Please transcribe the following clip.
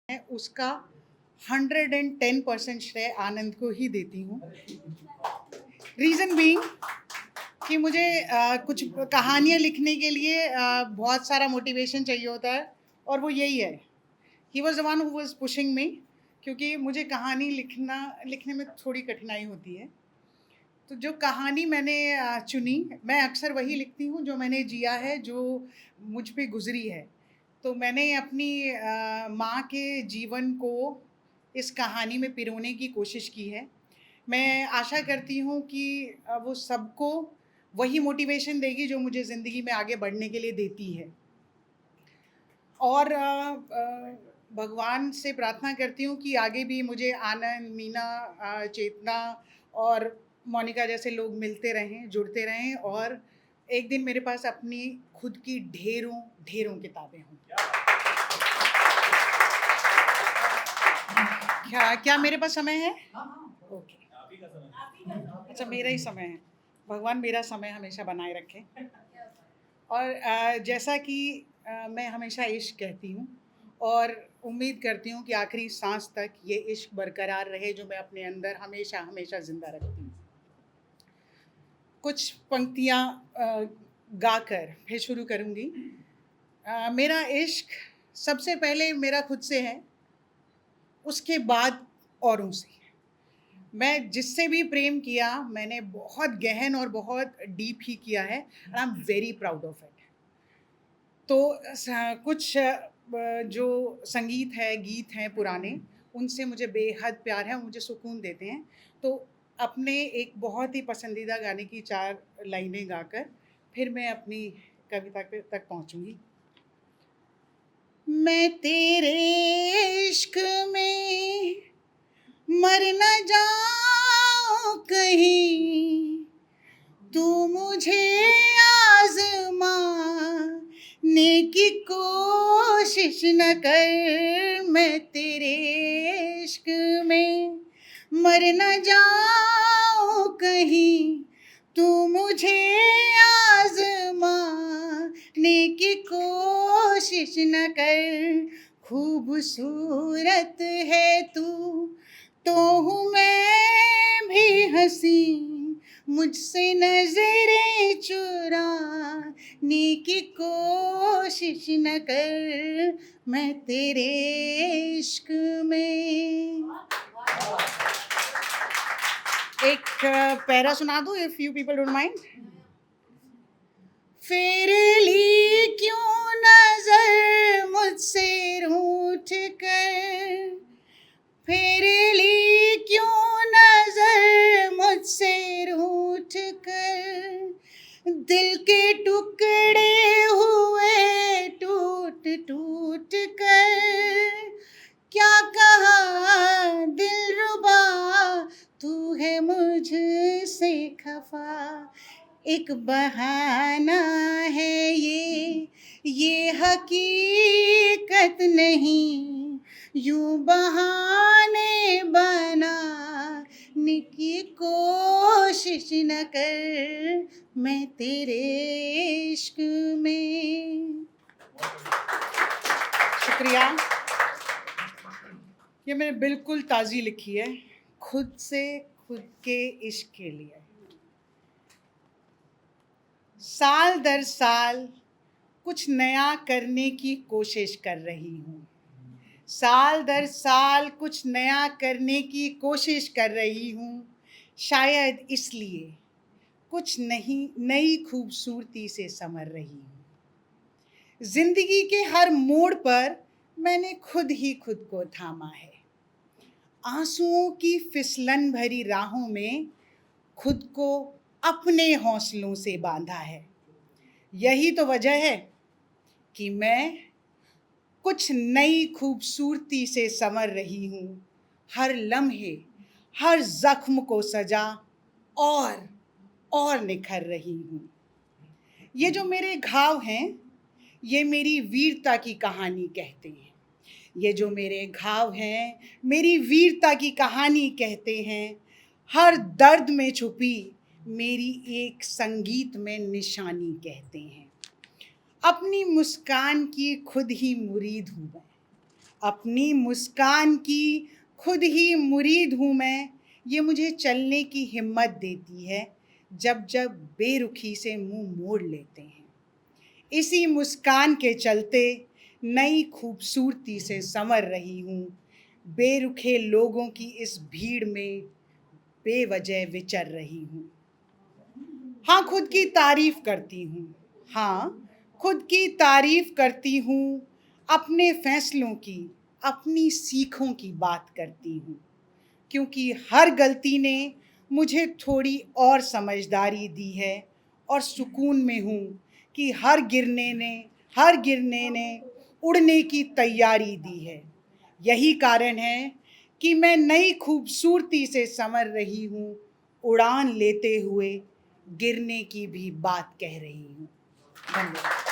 मैं उसका 110% श्रेय आनंद को ही देती हूँ। रीज़न बीइंग कि मुझे कुछ कहानियाँ लिखने के लिए बहुत सारा मोटिवेशन चाहिए होता है और वो यही है। He was the one who was pushing me, क्योंकि मुझे कहानी लिखने में थोड़ी कठिनाई होती है। तो जो कहानी मैंने चुनी, मैं अक्सर वही लिखती हूँ जो मैंने जिया है, जो मुझ पे गुज़री है। तो मैंने अपनी माँ के जीवन को इस कहानी में पिरोने की कोशिश की है। मैं आशा करती हूँ कि वो सबको वही मोटिवेशन देगी जो मुझे ज़िंदगी में आगे बढ़ने के लिए देती है। और भगवान से प्रार्थना करती हूँ कि आगे भी मुझे आनंद, मीना, चेतना और मोनिका जैसे लोग मिलते रहें, जुड़ते रहें और एक दिन मेरे पास अपनी खुद की ढेरों ढेरों किताबें हों। क्या मेरे पास समय है? ओके। अच्छा, मेरा ही समय है। भगवान मेरा समय हमेशा बनाए रखे। और जैसा कि मैं हमेशा इश्क कहती हूँ और उम्मीद करती हूँ कि आखिरी सांस तक ये इश्क बरकरार रहे जो मैं अपने अंदर हमेशा हमेशा ज़िंदा रखती हूँ। कुछ पंक्तियाँ गाकर फिर शुरू करूँगी। मेरा इश्क सबसे पहले मेरा खुद से है, उसके बाद औरों से। मैं जिससे भी प्रेम किया, मैंने बहुत गहन और बहुत डीप ही किया है and I am very proud of it. तो कुछ जो संगीत है, गीत हैं पुराने, उनसे मुझे बेहद प्यार है और मुझे सुकून देते हैं। तो अपने एक बहुत ही पसंदीदा गाने की 4 लाइनें गाकर फिर मैं अपनी कविता तक पहुँचूँगी। मैं तेरे इश्क में मर न जाऊं कहीं, तू मुझे आज़माने की कोशिश न कर। मैं तेरे इश्क में मर न जाऊं कहीं, तू मुझे आज़माने की कोशिश न कर। खूबसूरत है तू तो हूँ मैं भी हंसी, मुझसे नजरें चुराने की कोशिश न कर। मैं तेरे इश्क में। एक पैरा सुना दूँ if you people don't mind. फिर ली क्यों नजर मुझसे रूठ कर, फिर ली क्यों नजर मुझसे रूठ कर। दिल के टुकड़े हुए टूट टूट कर। क्या कहा दिलरुबा, तू है मुझसे खफा। एक बहाना है ये हकीकत नहीं। यूं बहाने बनाने की कोशिश न कर। मैं तेरे इश्क में। शुक्रिया। ये मैंने बिल्कुल ताज़ी लिखी है, खुद से खुद के इश्क के लिए। साल दर साल कुछ नया करने की कोशिश कर रही हूँ। साल दर साल कुछ नया करने की कोशिश कर रही हूँ। शायद इसलिए कुछ नई खूबसूरती से संवर रही हूँ। जिंदगी के हर मोड़ पर मैंने खुद ही खुद को थामा है। आंसुओं की फिसलन भरी राहों में खुद को अपने हौसलों से बांधा है। यही तो वजह है कि मैं कुछ नई खूबसूरती से संवर रही हूँ। हर लम्हे, हर जख्म को सजा और निखर रही हूँ। ये जो मेरे घाव हैं, ये मेरी वीरता की कहानी कहते हैं। ये जो मेरे घाव हैं, मेरी वीरता की कहानी कहते हैं। हर दर्द में छुपी मेरी एक संगीत में निशानी कहते हैं। अपनी मुस्कान की खुद ही मुरीद हूँ मैं, अपनी मुस्कान की खुद ही मुरीद हूँ मैं, ये मुझे चलने की हिम्मत देती है जब जब बेरुखी से मुंह मोड़ लेते हैं। इसी मुस्कान के चलते नई खूबसूरती से संवर रही हूँ, बेरुखे लोगों की इस भीड़ में बेवजह विचर रही हूँ। हाँ, खुद की तारीफ करती हूँ, हाँ खुद की तारीफ करती हूँ, अपने फैसलों की, अपनी सीखों की बात करती हूँ, क्योंकि हर गलती ने मुझे थोड़ी और समझदारी दी है और सुकून में हूँ कि हर गिरने ने उड़ने की तैयारी दी है। यही कारण है कि मैं नई खूबसूरती से संवर रही हूँ, उड़ान लेते हुए गिरने की भी बात कह रही हूँ। धन्यवाद।